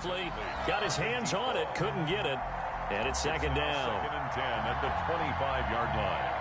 beautifully. Got his hands on it, couldn't get it. And it's second down. Second and 10 at the 25-yard line.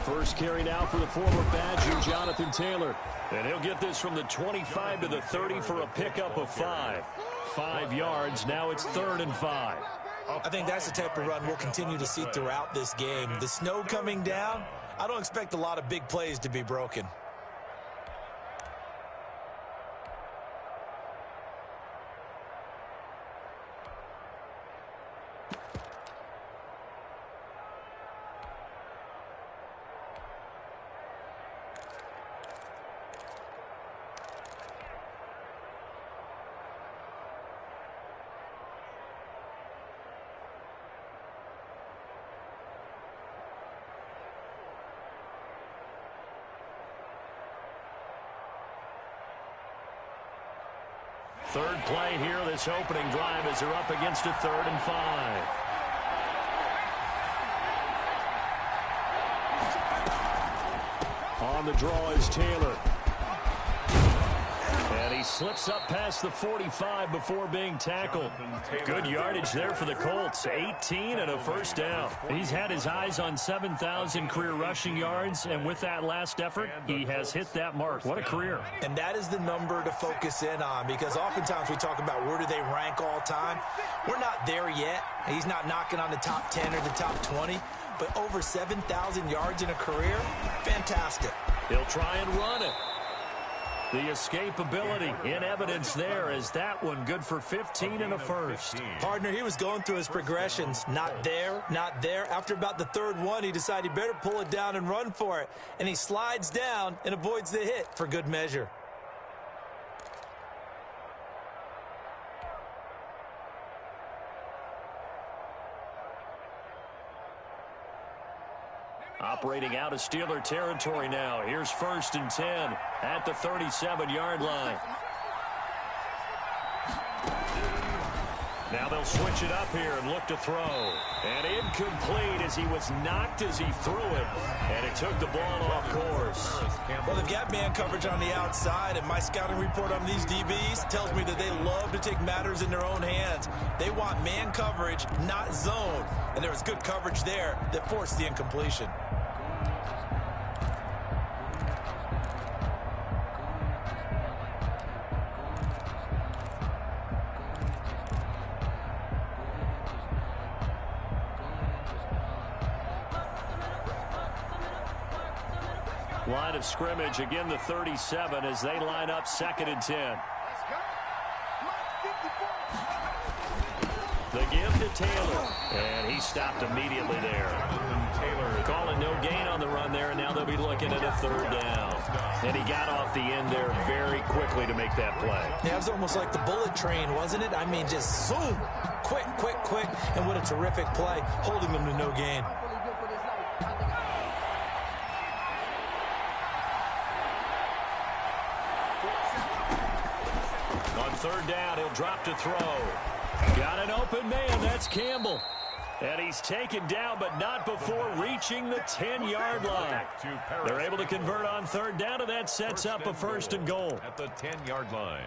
First carry now for the former Badger, Jonathan Taylor. And he'll get this from the 25 to the 30 for a pickup of 5. 5 yards. Now it's 3rd and 5. I think that's the type of run we'll continue to see throughout this game. The snow coming down, I don't expect a lot of big plays to be broken. Third play here, this opening drive as they're up against a 3rd and 5. On the draw is Taylor. And he slips up past the 45 before being tackled. Good yardage there for the Colts. 18 and a first down. He's had his eyes on 7,000 career rushing yards, and with that last effort, he has hit that mark. What a career. And that is the number to focus in on, because oftentimes we talk about where do they rank all time. We're not there yet. He's not knocking on the top 10 or the top 20, but over 7,000 yards in a career, fantastic. He'll try and run it. The escapability in evidence there as that one good for 15 and a first. Partner, he was going through his progressions. Not there, not there. After about the 3rd one, he decided he better pull it down and run for it. And he slides down and avoids the hit for good measure. Operating out of Steeler territory now. Here's 1st and 10 at the 37-yard line. Now they'll switch it up here and look to throw. And incomplete as he was knocked as he threw it. And it took the ball off course. Well, they've got man coverage on the outside, and my scouting report on these DBs tells me that they love to take matters in their own hands. They want man coverage, not zone. And there was good coverage there that forced the incompletion. Line of scrimmage, again the 37 as they line up 2nd and 10. The give to Taylor, and he stopped immediately there. Taylor calling no gain on the run there, and now they'll be looking at a 3rd down. And he got off the end there very quickly to make that play. Yeah, it was almost like the bullet train, wasn't it? I mean, just zoom, quick, quick, quick, and what a terrific play, holding them to no gain. On 3rd down, he'll drop to throw. Got an open man, that's Campbell. And he's taken down, but not before reaching the 10-yard line. They're able to convert on 3rd down, and that sets up a 1st and goal. At the 10-yard line.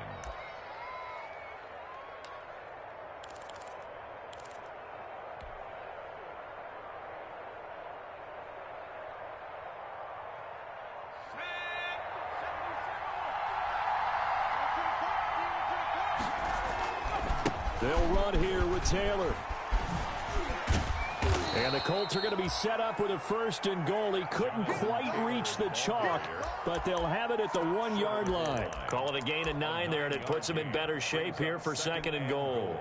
They'll run here with Taylor. And the Colts are going to be set up with a 1st and goal. He couldn't quite reach the chalk, but they'll have it at the 1-yard line. Call it a gain of 9 there, and it puts them in better shape here for 2nd and goal.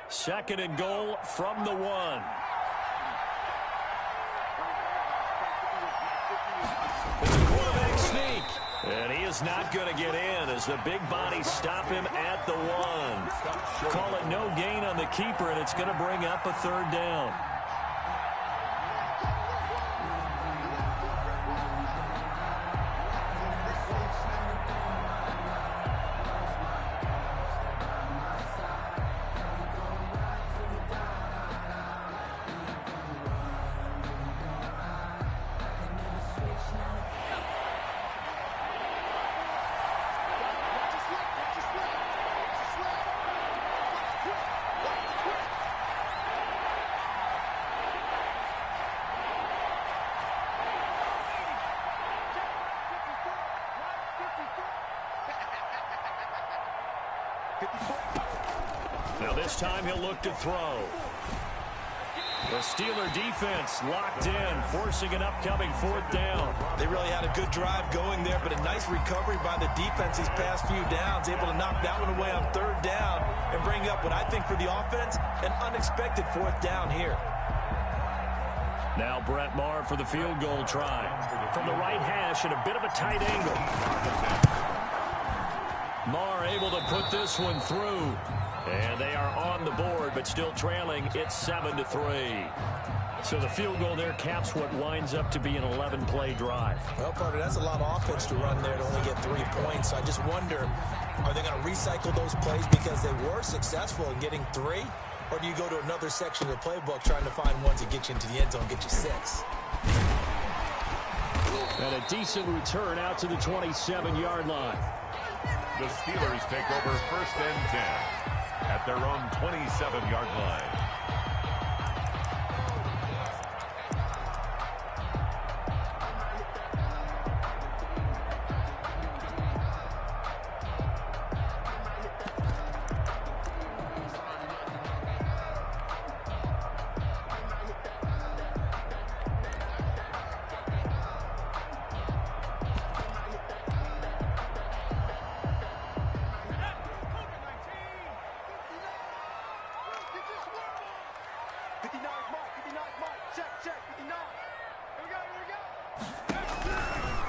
Second and goal from the 1. It's a quarterback sneak. And he is is not going to get in as the big bodies stop him at the 1. Call it no gain on the keeper, and it's going to bring up a 3rd down. Now this time he'll look to throw. The Steeler defense locked in, forcing an upcoming 4th down. They really had a good drive going there, but a nice recovery by the defense these past few downs, able to knock that one away on 3rd down and bring up what I think for the offense, an unexpected 4th down here. Now Brett Maher for the field goal try. From the right hash at a bit of a tight angle. Maher able to put this one through. And they are on the board, but still trailing. It's 7-3. So the field goal there caps what winds up to be an 11-play drive. Well, partner, that's a lot of offense to run there to only get 3 points. I just wonder, are they going to recycle those plays because they were successful in getting 3? Or do you go to another section of the playbook trying to find ones that get you into the end zone, get you 6? And a decent return out to the 27-yard line. The Steelers take over 1st and 10 at their own 27-yard line.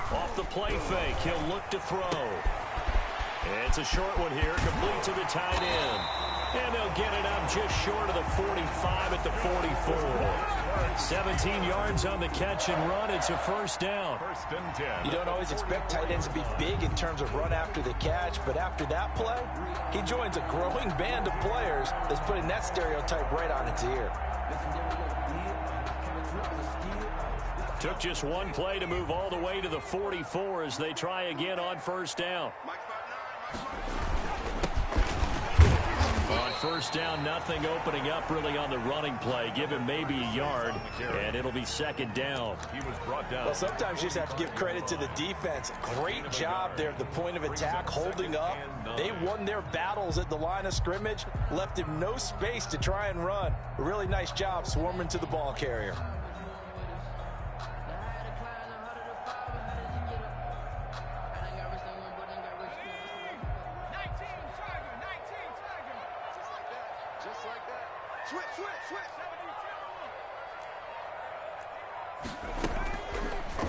Off the play fake, he'll look to throw. It's a short one here, complete to the tight end. And they'll get it up just short of the 45 at the 44. 17 yards on the catch and run. It's a 1st down. 1st and 10. You don't always expect tight ends to be big in terms of run after the catch, but after that play, he joins a growing band of players that's putting that stereotype right on its ear. Took just one play to move all the way to the 44 as they try again on 1st down. On 1st down, nothing opening up really on the running play. Give him maybe a yard, and it'll be 2nd down. He was brought down. Well, sometimes you just have to give credit to the defense. Great job there at the point of attack, holding up. They won their battles at the line of scrimmage, left him no space to try and run. A really nice job swarming to the ball carrier.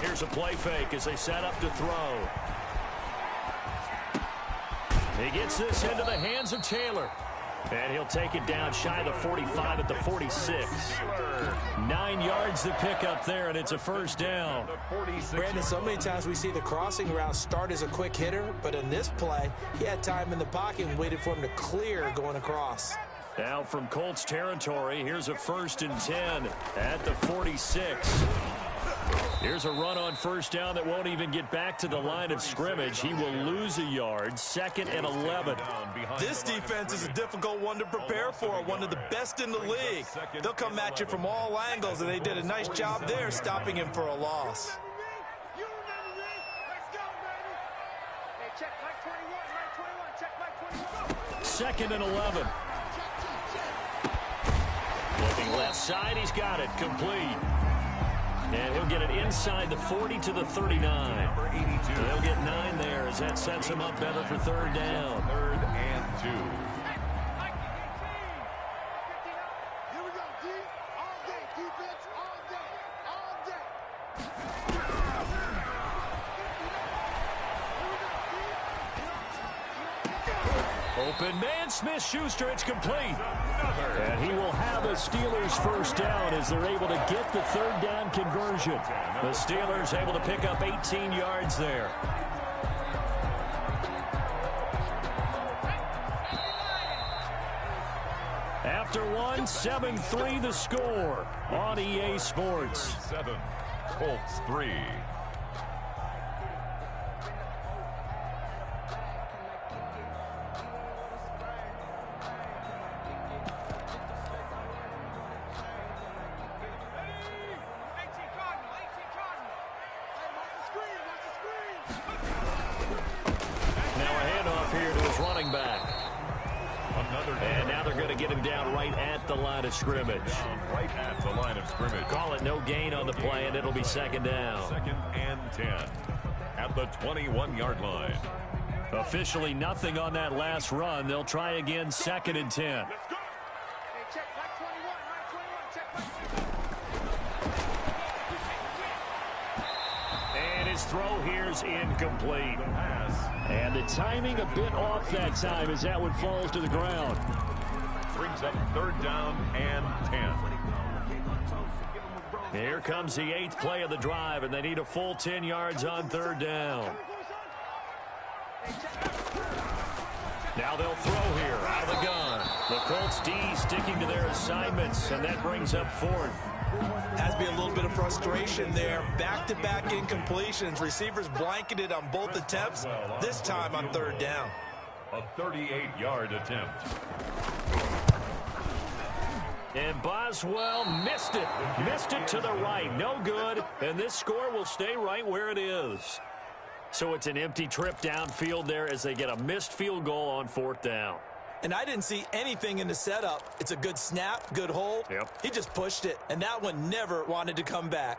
Here's a play fake as they set up to throw. He gets this into the hands of Taylor. And he'll take it down shy of the 45 at the 46. 9 yards to pick up there, and it's a 1st down. Brandon, so many times we see the crossing route start as a quick hitter, but in this play, he had time in the pocket and waited for him to clear going across. Now from Colts territory, here's a 1st and 10 at the 46. Here's a run on 1st down that won't even get back to the line of scrimmage. He will lose a yard. 2nd and 11. This defense is a difficult one to prepare for, one of the best in the league. They'll come at you from all angles, and they did a nice job there stopping him for a loss. Second and 11. Looking left side, he's got it. Complete. And he'll get it inside the 40 to the 39. Number 82. They'll get 9 there as that sets him up better for 3rd down. 3rd and 2. Open man, Smith-Schuster, it's complete. And he will have a Steelers first down as they're able to get the third down conversion. The Steelers able to pick up 18 yards there. After one, 7-3 the score on EA Sports. 7, Colts 3. Scrimmage. Right at the line of scrimmage. Call it no gain on the play, and it'll be second down. 2nd and 10 at the 21-yard line. Officially nothing on that last run. They'll try again 2nd and 10. And his throw here's incomplete. And the timing a bit off that time as that one falls to the ground. Brings up 3rd down and 10. Here comes the 8th play of the drive, and they need a full 10 yards on 3rd down. Now they'll throw here out of the gun. The Colts D sticking to their assignments, and that brings up 4th. Has to be a little bit of frustration there. Back-to-back incompletions. Receivers blanketed on both attempts, this time on 3rd down. A 38-yard attempt. And Boswell missed it. Missed it to the right. No good. And this score will stay right where it is. So it's an empty trip downfield there as they get a missed field goal on 4th down. And I didn't see anything in the setup. It's a good snap, good hold. Yep. He just pushed it, and that one never wanted to come back.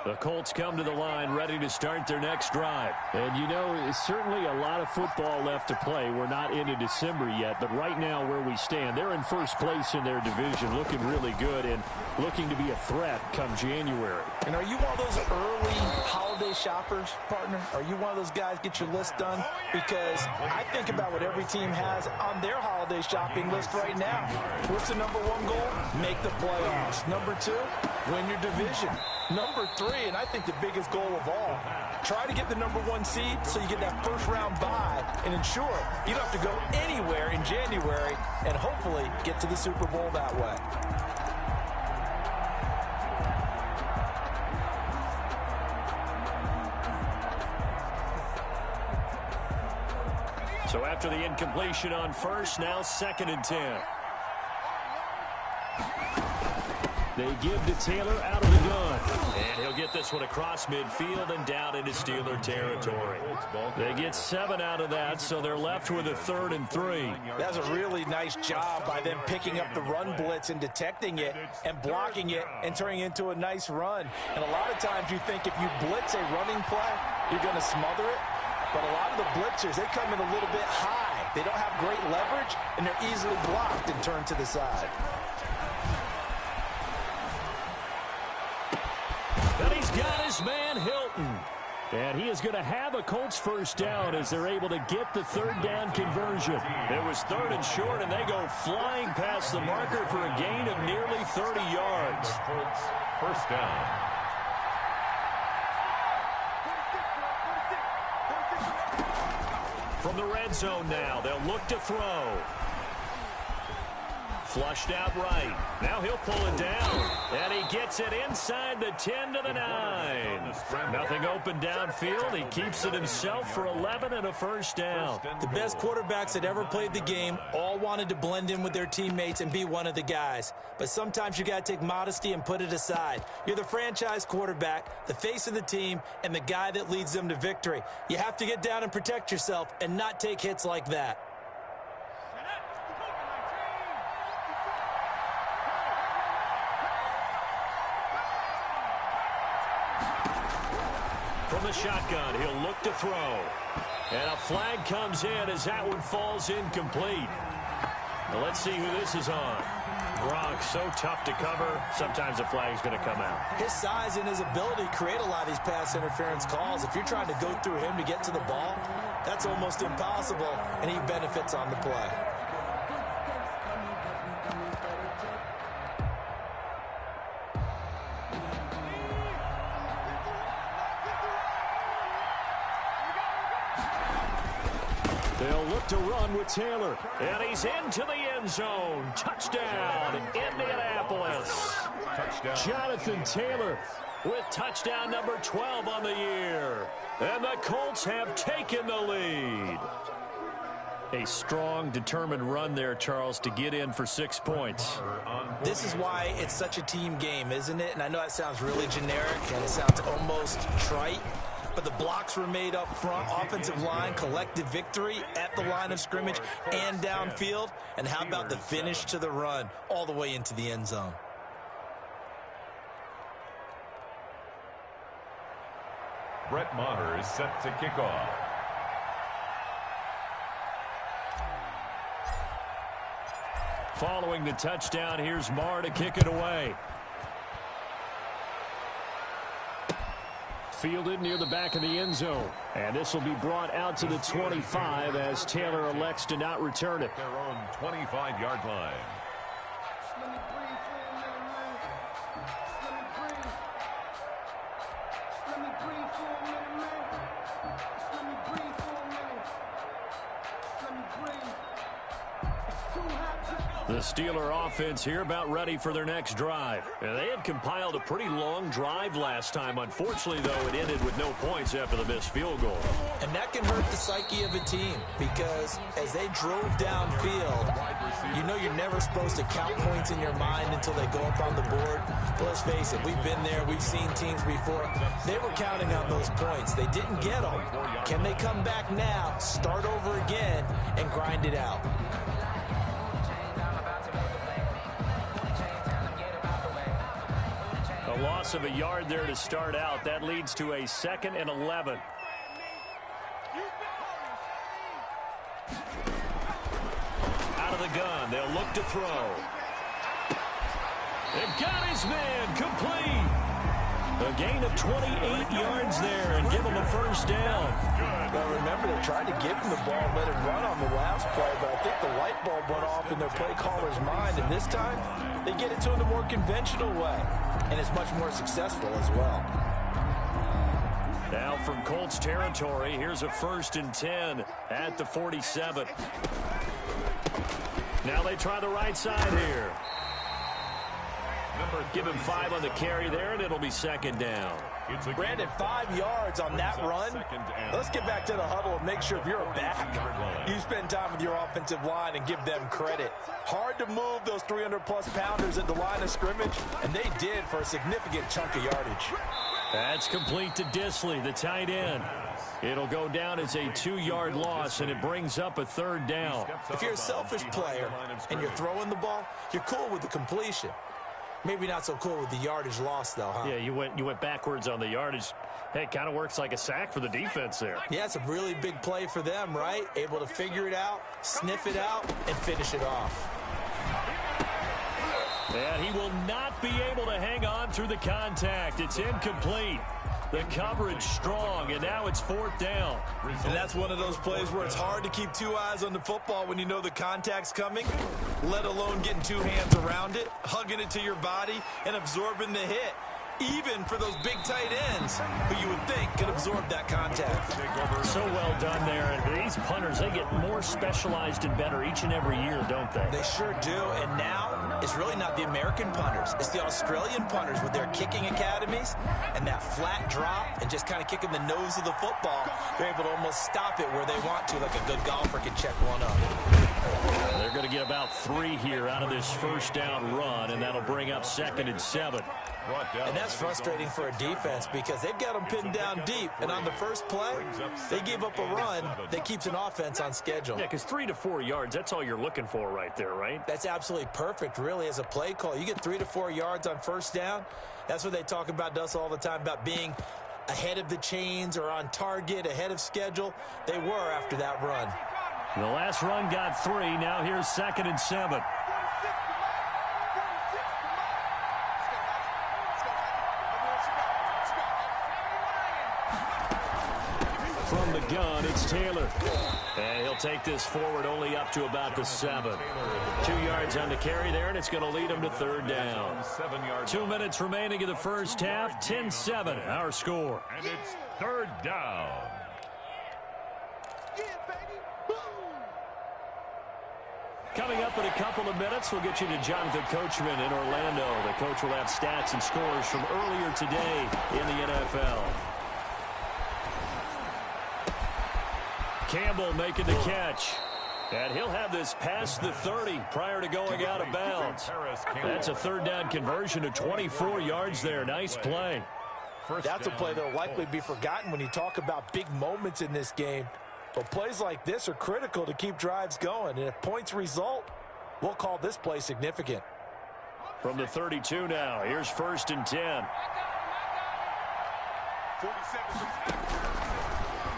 The Colts come to the line ready to start their next drive. And, you know, it's certainly a lot of football left to play. We're not into December yet, but right now where we stand, they're in first place in their division, looking really good and looking to be a threat come January. And are you one of those early holiday shoppers, partner? Are you one of those guys get your list done? Because I think about what every team has on their holiday shopping list right now. What's the number 1 goal? Make the playoffs. Number 2, win your division. Number 3, and I think the biggest goal of all, try to get the number 1 seed so you get that first-round bye and ensure you don't have to go anywhere in January and hopefully get to the Super Bowl that way. So after the incompletion on 1st, now 2nd and 10. They give to Taylor out of the gun. And he'll get this one across midfield and down into Steeler territory. They get 7 out of that, so they're left with a 3rd and 3. That's a really nice job by them picking up the run blitz and detecting it and blocking it and turning it into a nice run. And a lot of times you think if you blitz a running play, you're going to smother it. But a lot of the blitzers, they come in a little bit high. They don't have great leverage, and they're easily blocked and turned to the side. And he's got his man Hilton. And he is going to have a Colts first down as they're able to get the 3rd down conversion. It was 3rd and short, and they go flying past the marker for a gain of nearly 30 yards. Colts first down. From the red zone now, they'll look to throw. Flushed out right. Now he'll pull it down. And he gets it inside the 10 to the 9. Nothing open downfield. He keeps it himself for 11 and a first down. The best quarterbacks that ever played the game all wanted to blend in with their teammates and be one of the guys. But sometimes you got to take modesty and put it aside. You're the franchise quarterback, the face of the team, and the guy that leads them to victory. You have to get down and protect yourself and not take hits like that. From the shotgun, he'll look to throw. And a flag comes in as that one falls incomplete. Now let's see who this is on. Gronk, so tough to cover. Sometimes a flag's going to come out. His size and his ability create a lot of these pass interference calls. If you're trying to go through him to get to the ball, that's almost impossible, and he benefits on the play. They'll look to run with Taylor. And he's into the end zone. Touchdown, Indianapolis. Touchdown. Jonathan Taylor with touchdown number 12 on the year. And the Colts have taken the lead. A strong, determined run there, Charles, to get in for 6 points. This is why it's such a team game, isn't it? And I know that sounds really generic and it sounds almost trite, but the blocks were made up front, offensive line, collective victory at the line of scrimmage and downfield. And how about the finish to the run all the way into the end zone? Brett Maher is set to kick off. Following the touchdown, here's Maher to kick it away. Fielded near the back of the end zone. And this will be brought out to the 25 as Taylor elects to not return it. Their own 25-yard line. The Steeler offense here about ready for their next drive. And they had compiled a pretty long drive last time. Unfortunately, though, it ended with no points after the missed field goal. And that can hurt the psyche of a team because as they drove downfield, you know you're never supposed to count points in your mind until they go up on the board. But let's face it, we've been there. We've seen teams before. They were counting on those points. They didn't get them. Can they come back now, start over again, and grind it out? A loss of a yard there to start out. That leads to a 2nd and 11. Out of the gun. They'll look to throw. They've got his man complete. A gain of 28 yards there and give him a first down. Well, remember, they tried to give him the ball and let him run on the last play, but I think the light bulb went off in their play caller's mind, and this time they get it to him the more conventional way, and it's much more successful as well. Now from Colts territory, here's a 1st and 10 at the 47. Now they try the right side here. Give him 5 on the carry there, and it'll be 2nd down. Brandon, 5 yards on that run. Let's get back to the huddle and make sure if you're a back, you spend time with your offensive line and give them credit. Hard to move those 300-plus pounders at the line of scrimmage, and they did for a significant chunk of yardage. That's complete to Disley, the tight end. It'll go down as a 2-yard loss, and it brings up a 3rd down. If you're a selfish player and you're throwing the ball, you're cool with the completion. Maybe not so cool with the yardage loss, though, huh? Yeah, you went backwards on the yardage. Hey, it kind of works like a sack for the defense there. Yeah, it's a really big play for them, right? Able to figure it out, sniff it out, and finish it off. And he will not be able to hang on through the contact. It's incomplete. The coverage strong, and now it's 4th down. And that's one of those plays where it's hard to keep 2 eyes on the football when you know the contact's coming, let alone getting 2 hands around it, hugging it to your body, and absorbing the hit. Even for those big tight ends who you would think could absorb that contact. So well done there. And these punters, they get more specialized and better each and every year, don't they? They sure do. And now it's really not the American punters. It's the Australian punters with their kicking academies and that flat drop and just kind of kicking the nose of the football. They're able to almost stop it where they want to, like a good golfer can check one up. They're going to get about 3 here out of this 1st down run, and that'll bring up 2nd and 7. And that's frustrating for a defense because they've got them pinned down deep. And on the first play, they gave up a run that keeps an offense on schedule. Yeah, because 3 to 4 yards, that's all you're looking for right there, right? That's absolutely perfect, really, as a play call. You get 3 to 4 yards on 1st down. That's what they talk about us all the time, about being ahead of the chains or on target, ahead of schedule. They were after that run. The last run got 3. Now here's 2nd and 7. from the gun, it's Taylor. And he'll take this forward only up to about the 7. 2 yards on the carry there, and it's going to lead him to third down. 2 minutes remaining in the first half. 10-7, our score. And it's third down. Coming up in a couple of minutes, we'll get you to Jonathan Coachman in Orlando. The coach will have stats and scores from earlier today in the NFL. Campbell making the catch. And he'll have this past the 30 prior to going out of bounds. That's a third down conversion of 24 yards there. Nice play. That's a play that will likely be forgotten when you talk about big moments in this game. But plays like this are critical to keep drives going. And if points result, we'll call this play significant. From the 32 now, here's 1st and 10.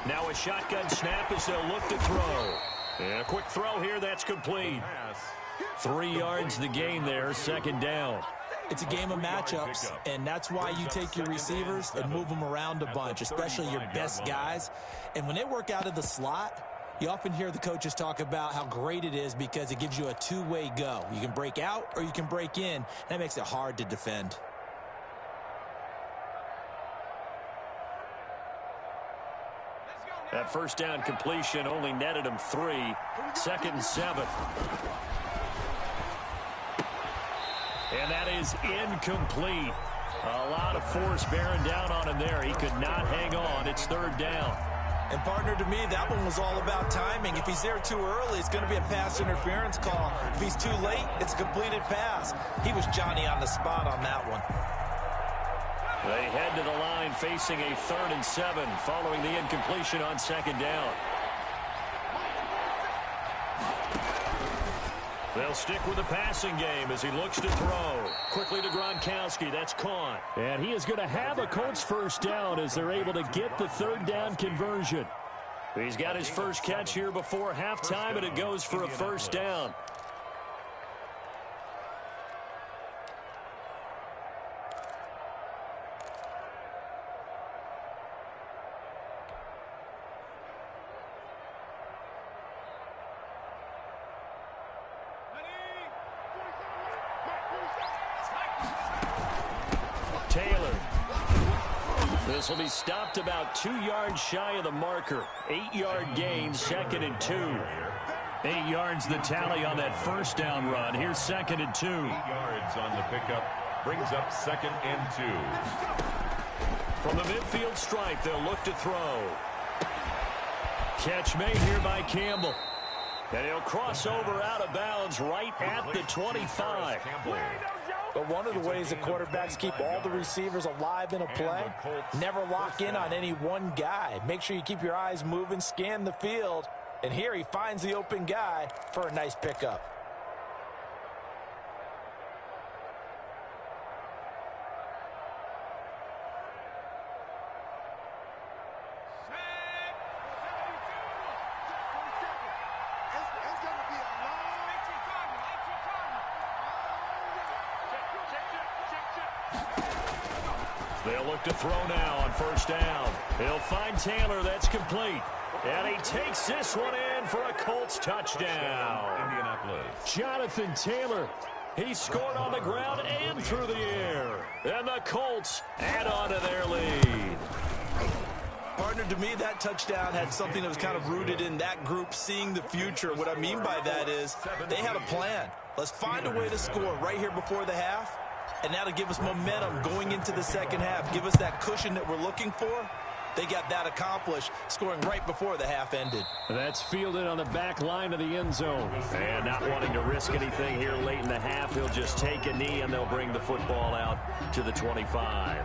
Now a shotgun snap as they'll look to throw. And a quick throw here, that's complete. 3 yards the gain there, 2nd down. It's a game of matchups, and that's why you take your receivers and move them around a bunch, especially your best guys. And when they work out of the slot, you often hear the coaches talk about how great it is because it gives you a two-way go. You can break out or you can break in. That makes it hard to defend. That first down completion only netted him 3. 2nd and 7. And that is incomplete. A lot of force bearing down on him there. He could not hang on. It's 3rd down. And, partner, to me, that one was all about timing. If he's there too early, it's going to be a pass interference call. If he's too late, it's a completed pass. He was Johnny on the spot on that one. They head to the line facing a 3rd and 7 following the incompletion on 2nd down. They'll stick with the passing game as he looks to throw. Quickly to Gronkowski. That's caught. And he is going to have a Colts first down as they're able to get the 3rd down conversion. He's got his first catch here before halftime, and it goes for a first down. This will be stopped about 2 yards shy of the marker. 8-yard gain, 2nd and 2. 8 yards the tally on that first down run. Here's 2nd and 2. 8 yards on the pickup brings up 2nd and 2. From the midfield stripe, they'll look to throw. Catch made here by Campbell. And he'll cross over out of bounds right at the 25. But one of the ways the quarterbacks keep all the receivers alive in a play, never lock in on any one guy. Make sure you keep your eyes moving, scan the field, and here he finds the open guy for a nice pickup. They'll look to throw now on first down. He'll find Taylor. That's complete. And he takes this one in for a Colts touchdown. Indianapolis. Jonathan Taylor. He scored on the ground and through the air. And the Colts add on to their lead. Partner, to me, that touchdown had something that was kind of rooted in that group seeing the future. What I mean by that is they had a plan. Let's find a way to score right here before the half. And that'll give us momentum going into the second half. Give us that cushion that we're looking for. They got that accomplished, scoring right before the half ended. That's fielded on the back line of the end zone. And not wanting to risk anything here late in the half, he'll just take a knee and they'll bring the football out to the 25.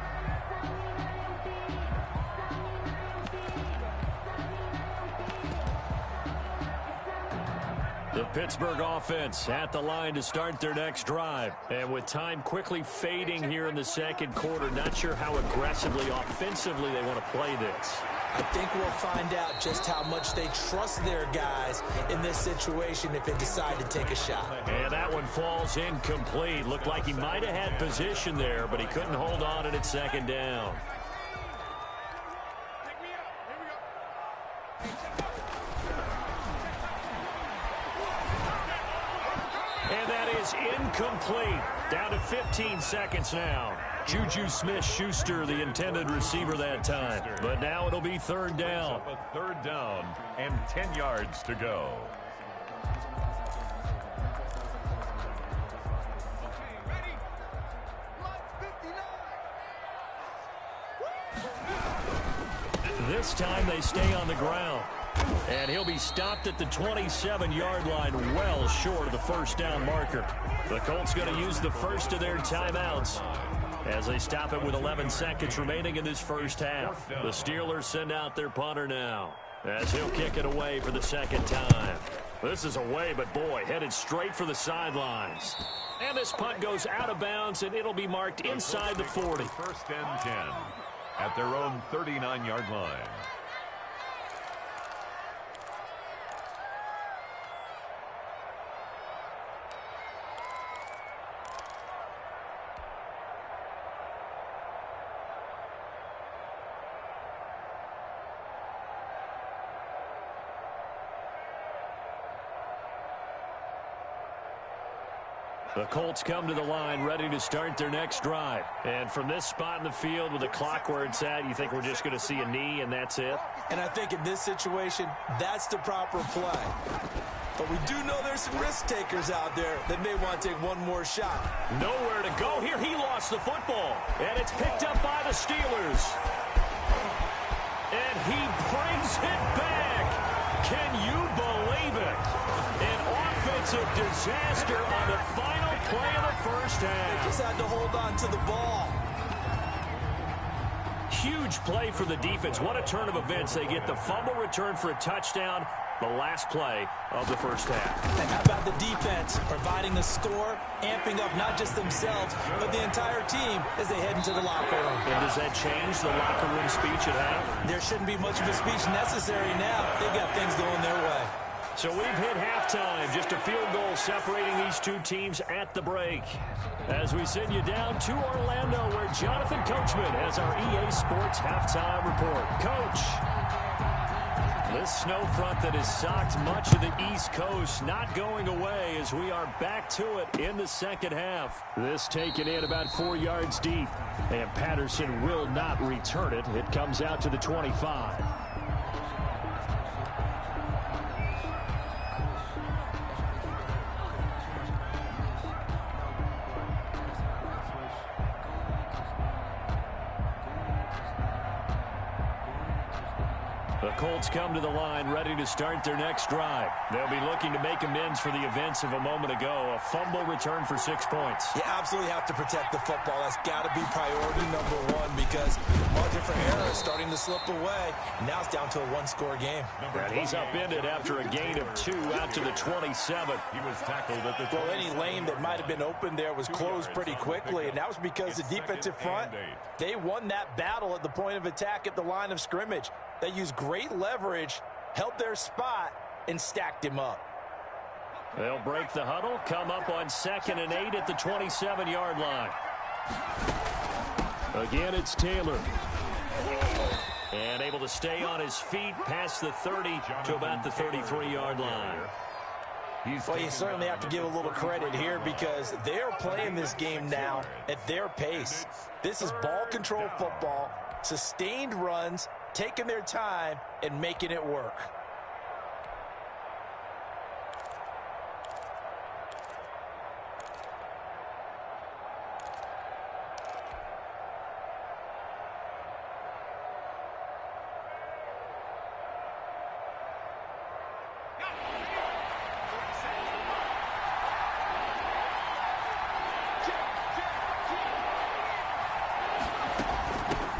The Pittsburgh offense at the line to start their next drive. And with time quickly fading here in the second quarter, not sure how aggressively, offensively they want to play this. I think we'll find out just how much they trust their guys in this situation if they decide to take a shot. And that one falls incomplete. Looked like he might have had position there, but he couldn't hold on and it's second down. is incomplete. Down to 15 seconds now. Juju Smith-Schuster, the intended receiver that time. But now it'll be third down. A third down and 10 yards to go. This time they stay on the ground. And he'll be stopped at the 27-yard line, well short of the first down marker. The Colts going to use the first of their timeouts as they stop it with 11 seconds remaining in this first half. The Steelers send out their punter now as he'll kick it away for the second time. This is away, but boy, headed straight for the sidelines. And this punt goes out of bounds, and it'll be marked inside the 40. First and 10 at their own 39-yard line. The Colts come to the line ready to start their next drive. And from this spot in the field with the clock where it's at, you think we're just going to see a knee and that's it? And I think in this situation, that's the proper play. But we do know there's some risk takers out there that may want to take one more shot. Nowhere to go here. He lost the football. And it's picked up by the Steelers. And he brings it back. Can you believe it? An offensive disaster on the final play of the first half. They just had to hold on to the ball. Huge play for the defense. What a turn of events. They get the fumble return for a touchdown, the last play of the first half. And how about the defense providing the score, amping up not just themselves, but the entire team as they head into the locker room. And does that change the locker room speech at half? There shouldn't be much of a speech necessary now. They've got things going their way. So we've hit halftime. Just a field goal separating these two teams at the break. As we send you down to Orlando, where Jonathan Coachman has our EA Sports halftime report. Coach, this snow front that has socked much of the East Coast not going away as we are back to it in the second half. This taken in about 4 yards deep, and Patterson will not return it. It comes out to the 25. The Colts come to the line ready to start their next drive. They'll be looking to make amends for the events of a moment ago. A fumble return for 6 points. You absolutely have to protect the football. That's got to be priority number one because margin for error is starting to slip away. And now it's down to a one-score game. And he's upended after a gain of 2 out to the 27. He was tackled at the Well, any lane that might have been open there was closed pretty quickly, and that was because the defensive front, they won that battle at the point of attack at the line of scrimmage. They used great leverage, held their spot, and stacked him up. They'll break the huddle, come up on 2nd and 8 at the 27-yard line. Again, it's Taylor. And able to stay on his feet past the 30 to about the 33-yard line. Well, you certainly have to give a little credit here because they're playing this game now at their pace. This is ball control football, sustained runs, taking their time and making it work.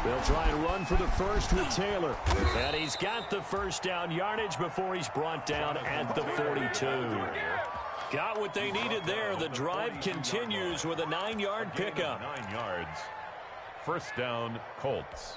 They'll try and run for the first with Taylor. And he's got the first down yardage before he's brought down at the 42. Got what they needed there. The drive continues with a 9-yard pickup. 9 yards. First down, Colts.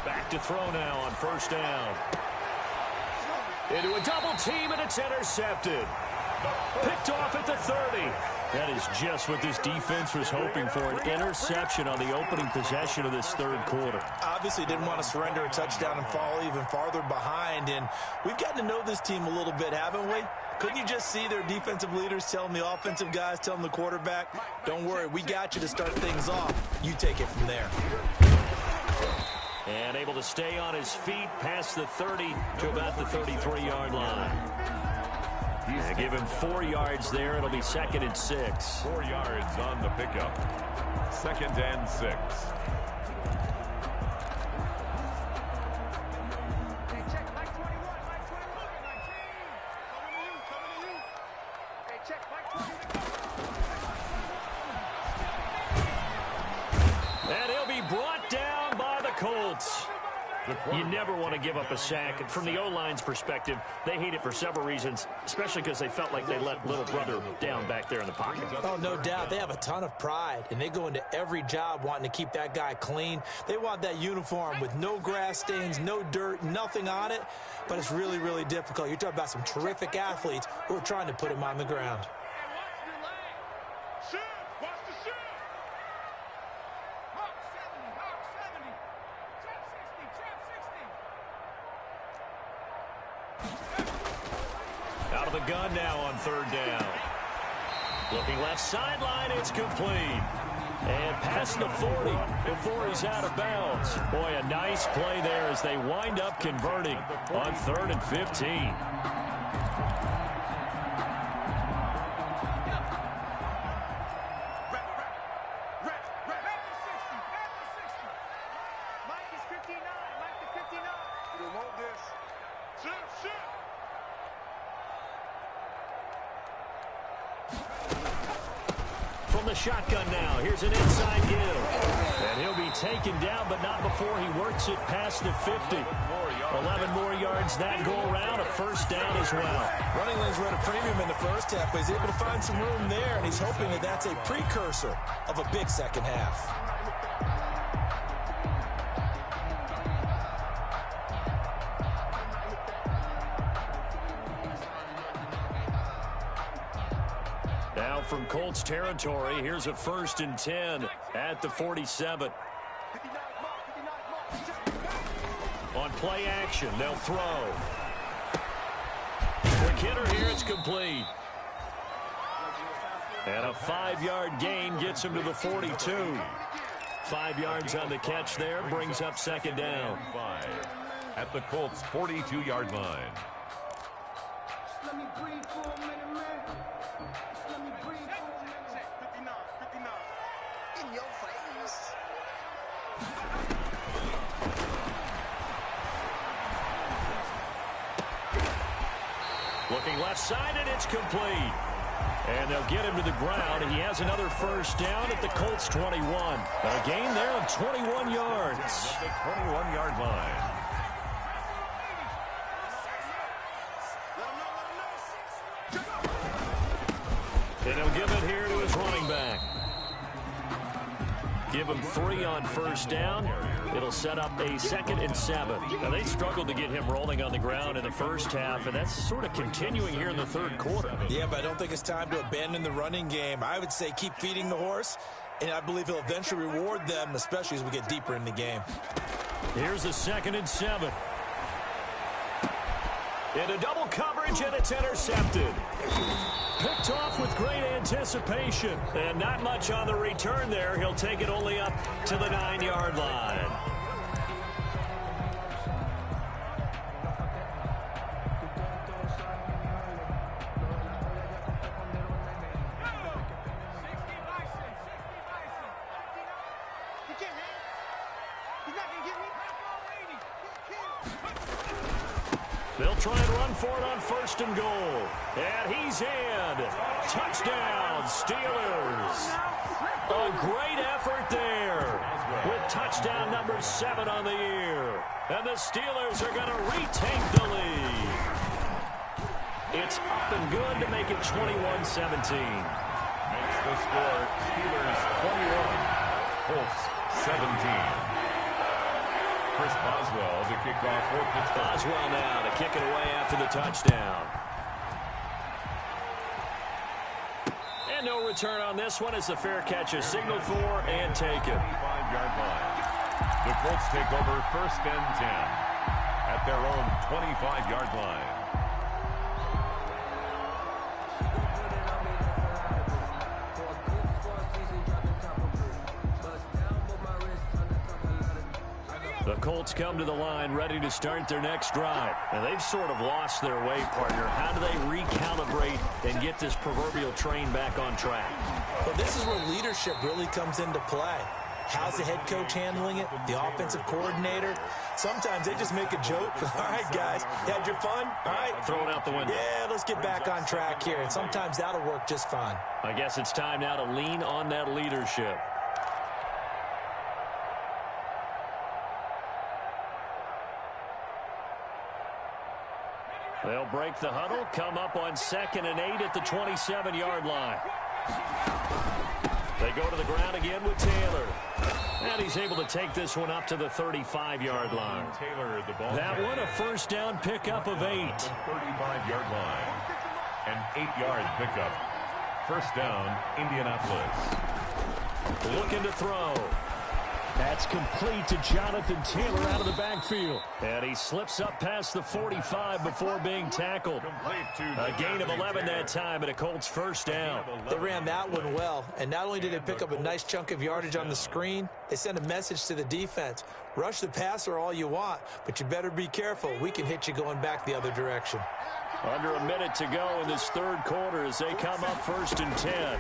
Back to throw now on first down. Into a double team, and it's intercepted. Picked off at the 30. That is just what this defense was hoping for, an interception on the opening possession of this third quarter. Obviously didn't want to surrender a touchdown and fall even farther behind, and we've gotten to know this team a little bit, haven't we? Couldn't you just see their defensive leaders telling the offensive guys, telling the quarterback, don't worry, we got you to start things off. You take it from there. And able to stay on his feet past the 30 to about the 33-yard line. And give him 4 yards there. It'll be 2nd and 6. 4 yards on the pickup. 2nd and 6. And he'll be brought down by the Colts. You never want to give up a sack. And from the O-line's perspective, they hate it for several reasons, especially because they felt like they let little brother down back there in the pocket. Oh, no doubt. They have a ton of pride, and they go into every job wanting to keep that guy clean. They want that uniform with no grass stains, no dirt, nothing on it. But it's really, really difficult. You're talking about some terrific athletes who are trying to put him on the ground. Out of the gun now on 3rd down. Looking left sideline, it's complete. And past the 40 before he's out of bounds. Boy, a nice play there as they wind up converting on 3rd and 15. From the shotgun now, here's an inside give. And he'll be taken down, but not before he works it past the 50. 11 more yards that go around, a 1st down as well. Running lanes were at a premium in the first half, but he's able to find some room there, and he's hoping that that's a precursor of a big second half. Now from Colts territory, here's a 1st and 10 at the 47. On play action, they'll throw. Quick hitter here, it's complete. And a 5-yard gain gets him to the 42. 5 yards on the catch there, brings up 2nd down. 5 at the Colts' 42-yard line. Looking left side, and it's complete. And they'll get him to the ground. He has another 1st down at the Colts' 21. A gain there of 21 yards. At the 21-yard line. And he'll give it here to his running back. Give him 3 on 1st down. It'll set up a 2nd and 7. Now, they struggled to get him rolling on the ground in the first half, and that's sort of continuing here in the 3rd quarter. Yeah, but I don't think it's time to abandon the running game. I would say keep feeding the horse, and I believe he'll eventually reward them, especially as we get deeper in the game. Here's the 2nd and 7. Into double coverage, and it's intercepted. Picked off with great anticipation. And not much on the return there. He'll take it only up to the 9-yard line. They'll try and run for it on 1st and goal. And he's in. Touchdown, Steelers. A great effort there with touchdown number 7 on the year. And the Steelers are going to retake the lead. It's up and good to make it 21-17. Makes the score Steelers 21, Colts 17. Chris Boswell to kick off for Pittsburgh. Boswell now to kick it away after the touchdown. And no return on this one as the fair catch is signaled for and taken. 25-yard line. The Colts take over first and 10 at their own 25-yard line. The Colts come to the line ready to start their next drive. And they've sort of lost their way, partner. How do they recalibrate and get this proverbial train back on track? Well, this is where leadership really comes into play. How's the head coach handling it? The offensive coordinator? Sometimes they just make a joke. All right, guys, you had your fun? All right. Throw it out the window. Yeah, let's get back on track here. And sometimes that'll work just fine. I guess it's time now to lean on that leadership. They'll break the huddle, come up on 2nd and 8 at the 27-yard line. They go to the ground again with Taylor. And he's able to take this one up to the 35-yard line. Taylor, the ball. That one a first down pickup of 8. 35-yard line. An 8-yard pickup. First down, Indianapolis. Looking to throw. That's complete to Jonathan Taylor out of the backfield. And he slips up past the 45 before being tackled. A gain of 11 that time and a Colts first down. They ran that one well, and not only did they pick up a nice chunk of yardage on the screen, they sent a message to the defense. Rush the passer all you want, but you better be careful. We can hit you going back the other direction. Under a minute to go in this third quarter as they come up 1st and 10.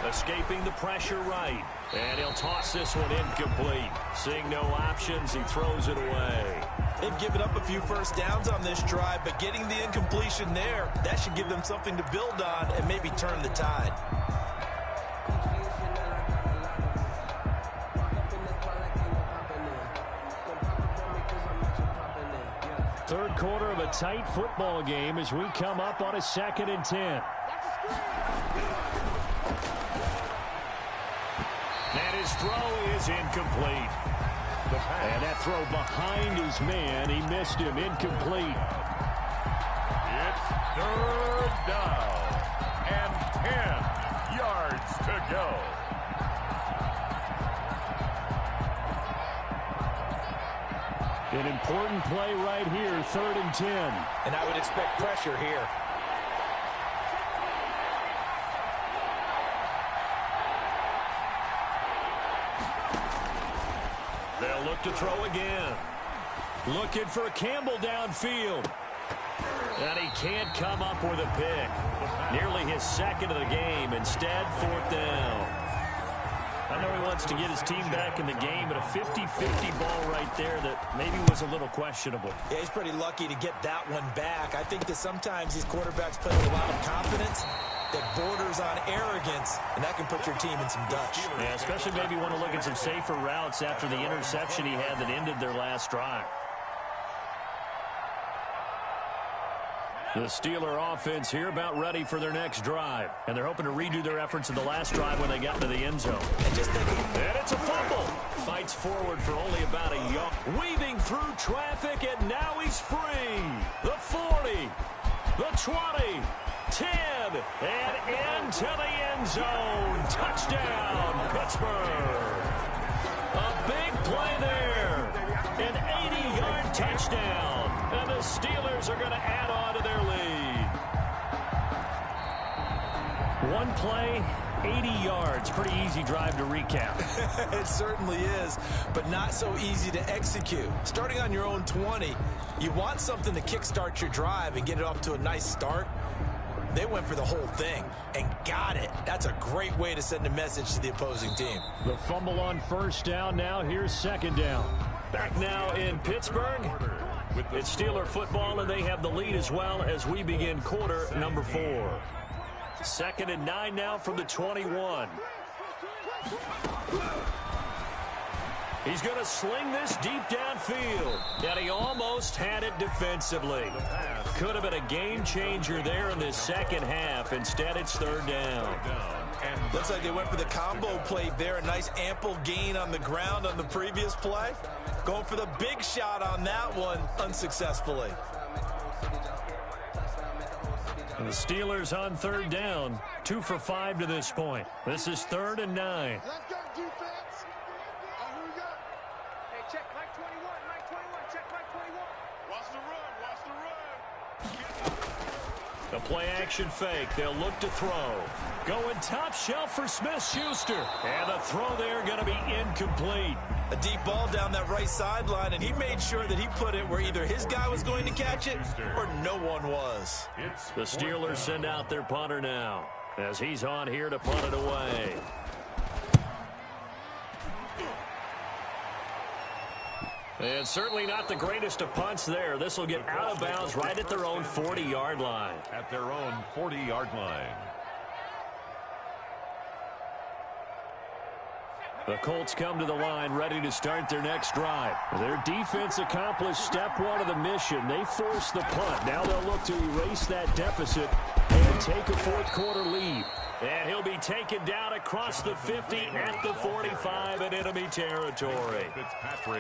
Escaping the pressure right. And he'll toss this one incomplete. Seeing no options, he throws it away. They've given up a few first downs on this drive, but getting the incompletion there, that should give them something to build on and maybe turn the tide. Third quarter of a tight football game as we come up on a 2nd and 10. And his throw is incomplete. And that throw behind his man, he missed him, incomplete. It's third down and 10 yards to go. An important play right here, 3rd and 10. And I would expect pressure here. They'll look to throw again. Looking for Campbell downfield. And he can't come up with a pick. Nearly his 2nd of the game. Instead, 4th down. I know he wants to get his team back in the game, but a 50-50 ball right there that maybe was a little questionable. Yeah, he's pretty lucky to get that one back. I think that sometimes these quarterbacks play with a lot of confidence that borders on arrogance, and that can put your team in some Dutch. Yeah, especially maybe want to look at some safer routes after the interception he had that ended their last drive. The Steeler offense here about ready for their next drive. And they're hoping to redo their efforts in the last drive when they got into the end zone. And just think, and it's a fumble. Fights forward for only about a yard. Weaving through traffic, and now he's free. The 40, the 20, 10, and into the end zone. Touchdown, Pittsburgh. A big play there. An 80-yard touchdown. And the Steelers are going to add on to their lead. One play, 80 yards. Pretty easy drive to recap. It certainly is, but not so easy to execute. Starting on your own 20, you want something to kickstart your drive and get it off to a nice start. They went for the whole thing and got it. That's a great way to send a message to the opposing team. The fumble on first down. Now here's 2nd down. Back now in Pittsburgh. It's Steeler football, and they have the lead as well as we begin quarter number 4. 2nd and 9 now from the 21. He's going to sling this deep downfield. And he almost had it defensively. Could have been a game changer there in this second half. Instead, it's 3rd down. Looks like they went for the combo play there. A nice ample gain on the ground on the previous play. Going for the big shot on that one unsuccessfully. And the Steelers on third down. 2 for 5 to this point. This is 3rd and 9. Let's go, defense. Here we go. Hey, check Mike 21. Mike 21. Check Mike 21. Watch the run. Watch the run. The play action fake. They'll look to throw. Going top shelf for Smith-Schuster. And the throw there going to be incomplete. A deep ball down that right sideline, and he made sure that he put it where either his guy was going to catch it or no one was. The Steelers send out their punter now as he's on here to punt it away. And certainly not the greatest of punts there. This will get out of bounds right at their own 40-yard line. At their own 40-yard line. The Colts come to the line ready to start their next drive. Their defense accomplished step 1 of the mission. They forced the punt. Now they'll look to erase that deficit and take a fourth-quarter lead. And he'll be taken down across the 50 at the 45 in enemy territory.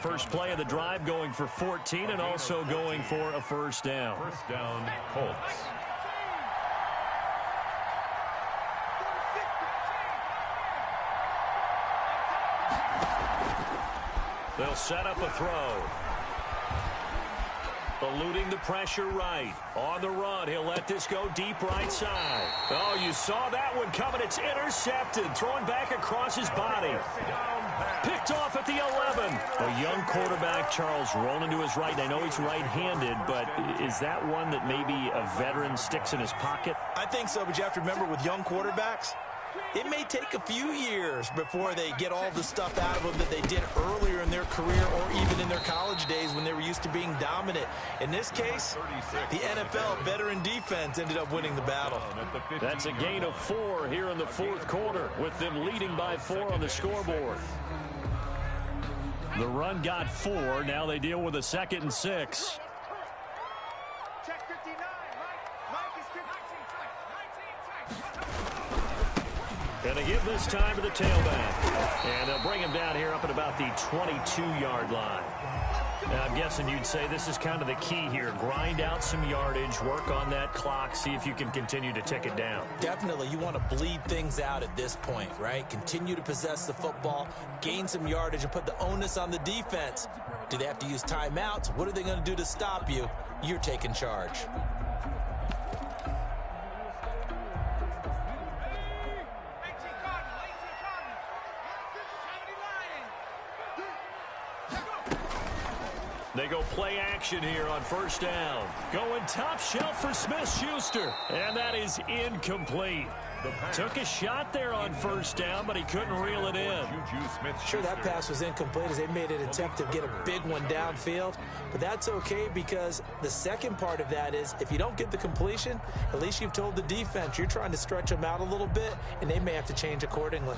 First play of the drive going for 14 and also going for a first down. First down, Colts. They'll set up a throw. Eluding the pressure right. On the run, he'll let this go deep right side. Oh, you saw that one coming. It's intercepted. Throwing back across his body. Picked off at the 11. A young quarterback, Charles, rolling to his right. I know he's right-handed, but is that one that maybe a veteran sticks in his pocket? I think so, but you have to remember with young quarterbacks, it may take a few years before they get all the stuff out of them that they did earlier in their career or even in their college days when they were used to being dominant. In this case, the NFL veteran defense ended up winning the battle. That's a gain of 4 here in the fourth quarter with them leading by 4 on the scoreboard. The run got 4. Now they deal with a 2nd and 6. Check 59. Mike is 59. And they give this time to the tailback. And they'll bring him down here up at about the 22-yard line. Now, I'm guessing you'd say this is kind of the key here. Grind out some yardage, work on that clock, see if you can continue to tick it down. Definitely, you want to bleed things out at this point, right? Continue to possess the football, gain some yardage, and put the onus on the defense. Do they have to use timeouts? What are they going to do to stop you? You're taking charge. They go play action here on first down. Going top shelf for Smith-Schuster. And that is incomplete. Took a shot there on first down, but he couldn't reel it in. Sure, that pass was incomplete as they made an attempt to get a big one downfield. But that's okay because the second part of that is if you don't get the completion, at least you've told the defense you're trying to stretch them out a little bit, and they may have to change accordingly.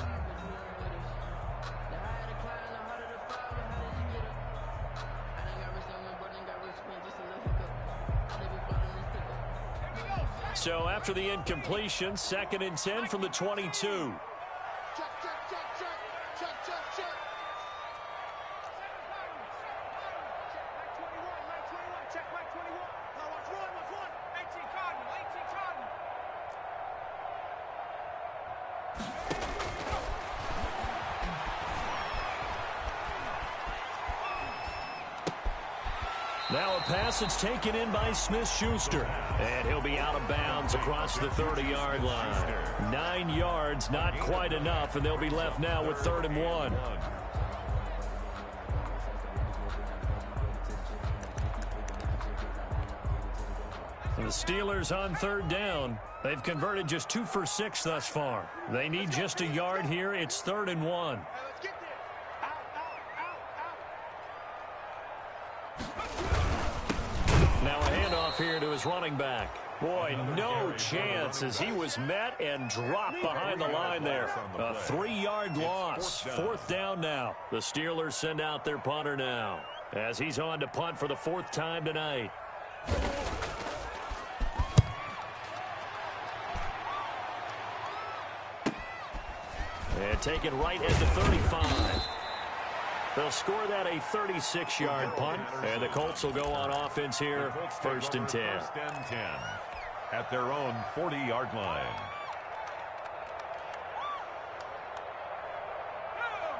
So after the incompletion, 2nd and 10 from the 22. Check, check, check, check. Check, check, check. Mike 21. Check Mike 21. Now watch run. 18 Cardinal. 18 Cardinal. Now a pass that's taken in by Smith-Schuster. And he'll be out of bounds across the 30-yard line. 9 yards, not quite enough, and they'll be left now with 3rd and 1. The Steelers on 3rd down. They've converted just 2 for 6 thus far. They need just a yard here. It's 3rd and 1. Let's get there. Now a handoff here to his running back. Boy, no chance as he was met and dropped behind the line there. A 3-yard loss. 4th down now. The Steelers send out their punter now as he's on to punt for the 4th time tonight. And taken right at the 35. They'll score that a 36-yard punt. And the Colts will go on offense here, 1st and 10. 1st and 10 at their own 40-yard line.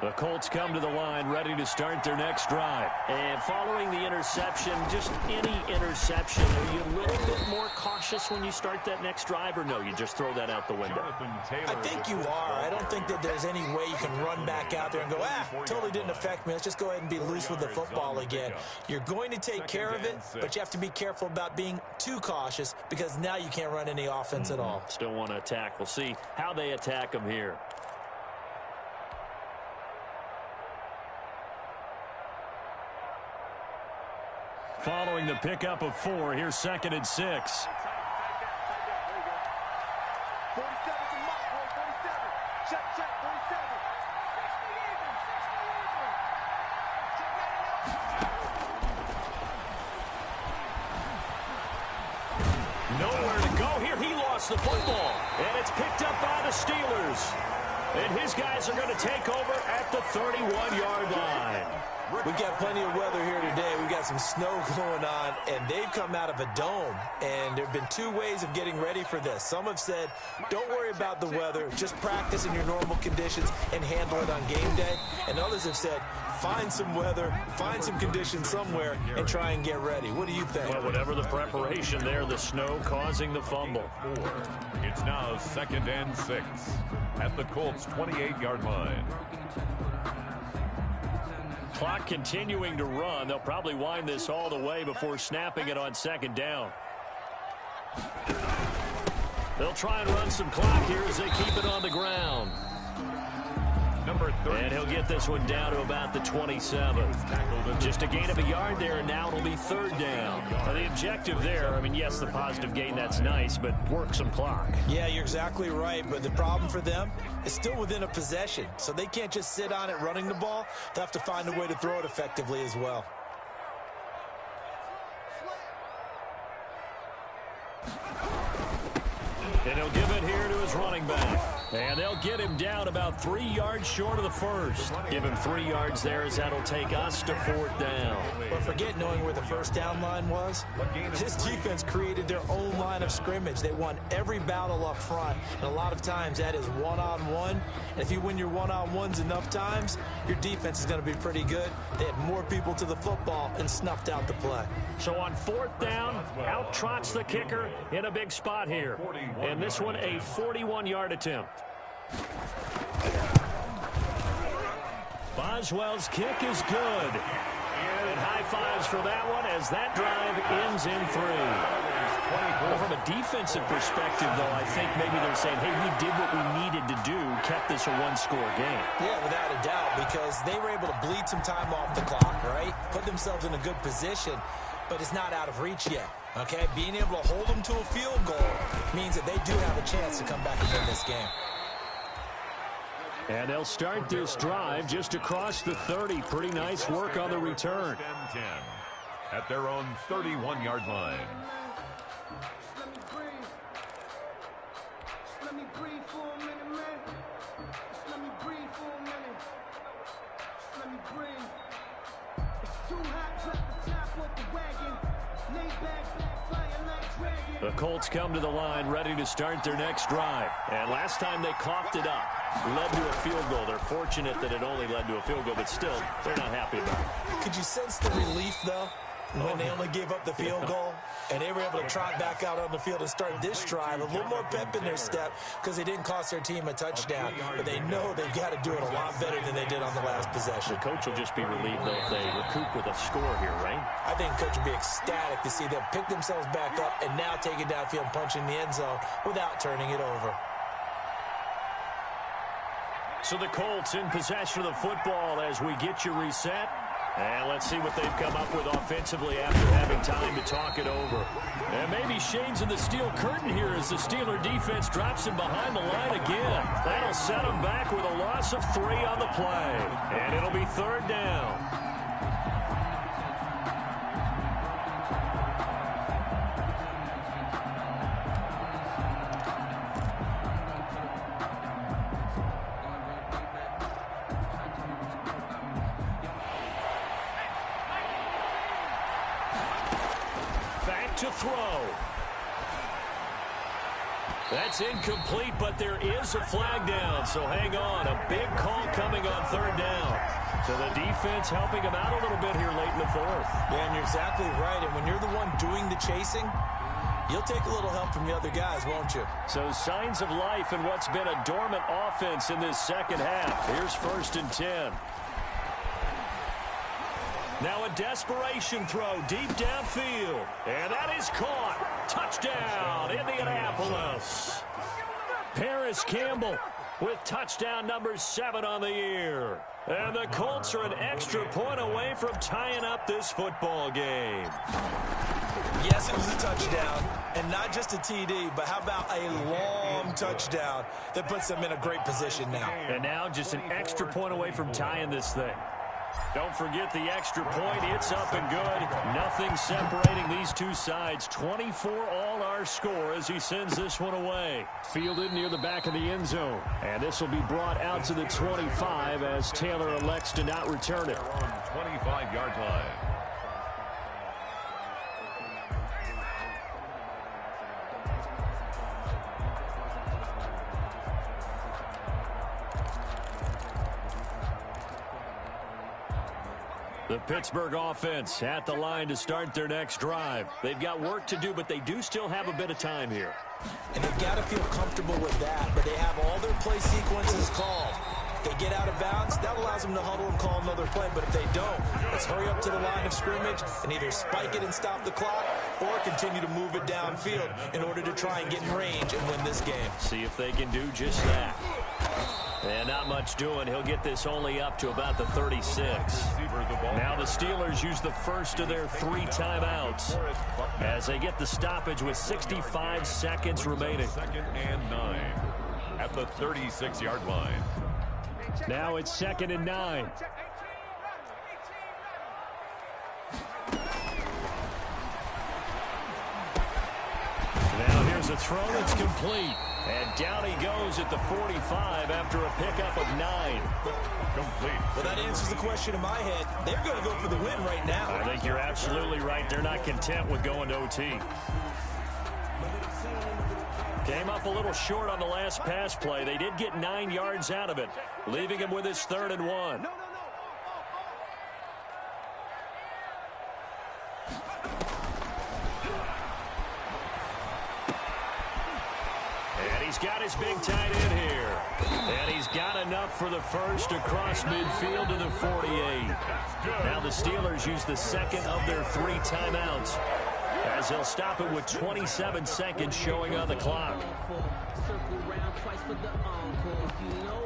The Colts come to the line ready to start their next drive. And following the interception, just any interception, are you a little bit more cautious when you start that next drive, or no, you just throw that out the window? I think you are. I don't think that there's any way you can run back out there and go, totally didn't affect me. Let's just go ahead and be loose with the football again. You're going to take care of it, but you have to be careful about being too cautious because now you can't run any offense at all. Still want to attack. We'll see how they attack them here. Following the pickup of 4, here's 2nd and 6. 47 to Mark, boy, 47. Check, 47. Nowhere to go here. He lost the football. And it's picked up by the Steelers. And his guys are going to take over at the 31-yard line. We've got plenty of weather here today. We've got some snow going on, and they've come out of a dome. And there have been 2 ways of getting ready for this. Some have said, don't worry about the weather. Just practice in your normal conditions and handle it on game day. And others have said, find some weather, find some conditions somewhere, and try and get ready. What do you think? Well, whatever the preparation there, the snow causing the fumble. It's now 2nd and 6 at the Colts' 28-yard line. Clock continuing to run. They'll probably wind this all the way before snapping it on 2nd down. They'll try and run some clock here as they keep it on the ground. Number 30. And he'll get this one down to about the 27. Just a gain of a yard there, and now it'll be 3rd down. Now, the objective there, I mean, yes, the positive gain, that's nice, but work some clock. Yeah, you're exactly right, but the problem for them is still within a possession, so they can't just sit on it running the ball. They'll have to find a way to throw it effectively as well. And he'll give it here to his running back. And they'll get him down about 3 yards short of the first. Give him 3 yards there as that'll take us to 4th down. But forget knowing where the 1st down line was. This defense created their own line of scrimmage. They won every battle up front. And a lot of times that is one-on-one. And if you win your one-on-ones enough times, your defense is going to be pretty good. They had more people to the football and snuffed out the play. So on 4th down, out trots the kicker in a big spot here. And this one a 41-yard attempt. Boswell's kick is good. And high fives for that one as that drive ends in 3. Well, from a defensive perspective, though, I think maybe they're saying, hey, we did what we needed to do, kept this a 1-score game. Yeah, without a doubt, because they were able to bleed some time off the clock, right? Put themselves in a good position, but it's not out of reach yet. Okay, being able to hold them to a field goal means that they do have a chance to come back and win this game. And they'll start this drive just across the 30. Pretty nice work on the return. 10 at their own 31-yard line. Let me breathe for a minute, man. Let me breathe for a minute. Let me breathe. It's too hot, drop the top off the wagon. Lay back, fire like dragon. The Colts come to the line ready to start their next drive. And last time they coughed it up, led to a field goal. They're fortunate that it only led to a field goal, but still, they're not happy about it. Could you sense the relief, though, when they only gave up the field goal? And they were able to trot back out on the field and start this drive. A little more pep in their step because they didn't cost their team a touchdown. But they know they've got to do it a lot better than they did on the last possession. The coach will just be relieved, though, if they recoup with a score here, right? I think coach will be ecstatic to see them pick themselves back up and now take it downfield and punch in the end zone without turning it over. So the Colts in possession of the football as we get you reset. And let's see what they've come up with offensively after having time to talk it over. And maybe shades of the steel curtain here as the Steeler defense drops him behind the line again. That'll set him back with a loss of 3 on the play. And it'll be 3rd down. to throw. That's incomplete, but there is a flag down, so hang on. A big call coming on third down. So the defense helping him out a little bit here late in the fourth. Yeah, and you're exactly right. And when you're the one doing the chasing, you'll take a little help from the other guys, won't you? So signs of life in what's been a dormant offense in this second half. Here's 1st and 10. Now a desperation throw deep downfield. And that is caught. Touchdown, Indianapolis. Paris Campbell with touchdown number 7 on the year. And the Colts are an extra point away from tying up this football game. Yes, it was a touchdown, and not just a TD, but how about a long touchdown that puts them in a great position now. And now just an extra point away from tying this thing. Don't forget the extra point. It's up and good. Nothing separating these two sides. 24 all our score as he sends this one away. Fielded near the back of the end zone. And this will be brought out to the 25 as Taylor elects to not return it. On 25-yard line. The Pittsburgh offense at the line to start their next drive. They've got work to do, but they do still have a bit of time here. And they've got to feel comfortable with that, but they have all their play sequences called. If they get out of bounds, that allows them to huddle and call another play, but if they don't, let's hurry up to the line of scrimmage and either spike it and stop the clock or continue to move it downfield in order to try and get in range and win this game. See if they can do just that. And not much doing. He'll get this only up to about the 36. Now the Steelers use the first of their 3 timeouts as they get the stoppage with 65 seconds remaining. 2nd and 9 at the 36-yard line. Now it's 2nd and 9. Now here's a throw that's complete. And down he goes at the 45 after a pickup of 9. Complete. Well, that answers the question in my head. They're going to go for the win right now. I think you're absolutely right. They're not content with going to OT. Came up a little short on the last pass play. They did get 9 yards out of it, leaving him with his 3rd and 1. He's got his big tight end here. And he's got enough for the first across midfield to the 48. Now the Steelers use the second of their 3 timeouts as they'll stop it with 27 seconds showing on the clock. Circle round twice for the encore. You know.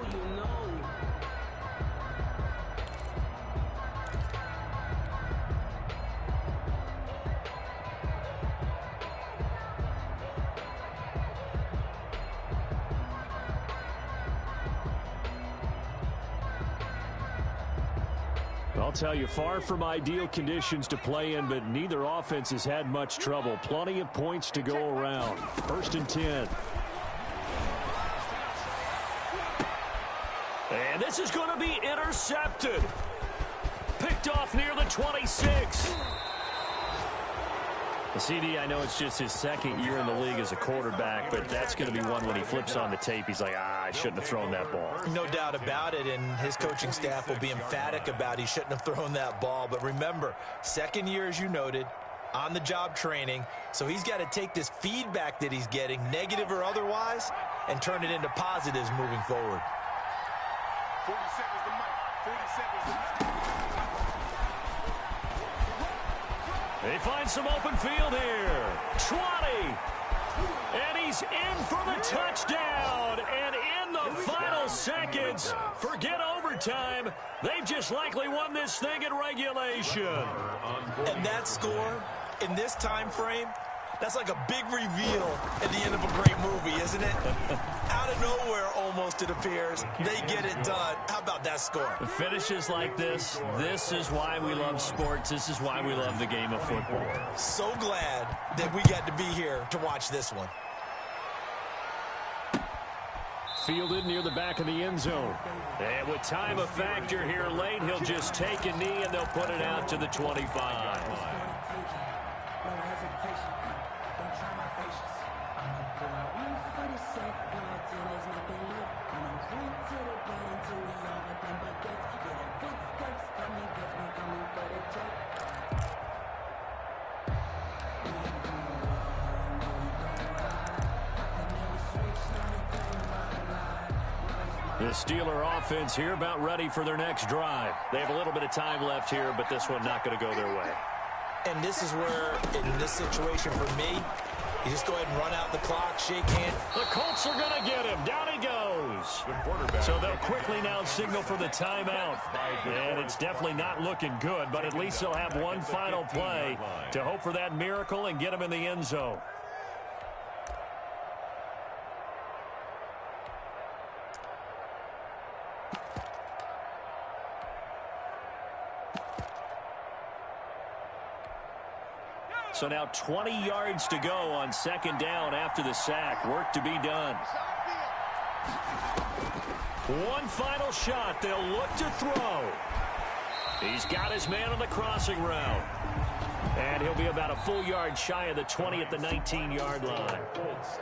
I'll tell you, far from ideal conditions to play in, but neither offense has had much trouble. Plenty of points to go around. 1st and 10. And this is going to be intercepted. Picked off near the 26. CD, I know it's just his 2nd year in the league as a quarterback, but that's going to be one when he flips on the tape. He's like, I shouldn't have thrown that ball. No doubt about it, and his coaching staff will be emphatic about he shouldn't have thrown that ball. But remember, 2nd year, as you noted, on-the-job training, so he's got to take this feedback that he's getting, negative or otherwise, and turn it into positives moving forward. 40 seconds to Mike. 40 seconds to Mike. They find some open field here. 20. And he's in for the touchdown. And in the final seconds, forget overtime. They've just likely won this thing in regulation. And that score in this time frame, that's like a big reveal at the end of a great movie, isn't it? Out of nowhere, almost, it appears, they get it done. How about that score? Finishes like this is why we love sports. This is why we love the game of football. So glad that we got to be here to watch this one. Fielded near the back of the end zone. And with time a factor here late, he'll just take a knee and they'll put it out to the 25. The Steeler offense here about ready for their next drive. They have a little bit of time left here, but this one not going to go their way. And this is where, in this situation for me, you just go ahead and run out the clock, shake hands. The Colts are going to get him. Down he goes. So they'll quickly now signal for the timeout. And it's definitely not looking good, but at least they'll have one final play to hope for that miracle and get him in the end zone. So now 20 yards to go on second down after the sack. Work to be done. One final shot. They'll look to throw. He's got his man on the crossing route. And he'll be about a full yard shy of the 20 at the 19-yard line.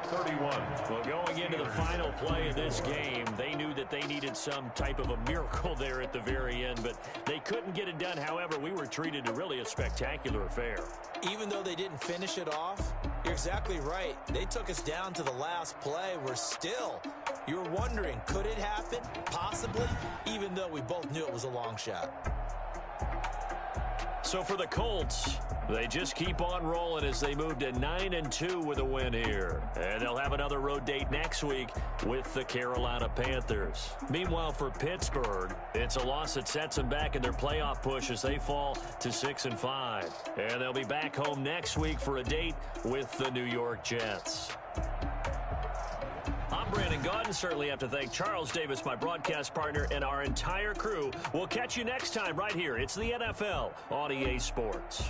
31. Well, going into the final play of this game, they knew that they needed some type of a miracle there at the very end, but they couldn't get it done. However, we were treated to really a spectacular affair. Even though they didn't finish it off, you're exactly right. They took us down to the last play. You're wondering, could it happen? Possibly, even though we both knew it was a long shot. So for the Colts, they just keep on rolling as they move to 9-2 with a win here. And they'll have another road date next week with the Carolina Panthers. Meanwhile, for Pittsburgh, it's a loss that sets them back in their playoff push as they fall to 6-5. And they'll be back home next week for a date with the New York Jets. I'm Brandon Gaudin. Certainly have to thank Charles Davis, my broadcast partner, and our entire crew. We'll catch you next time right here. It's the NFL on EA Sports.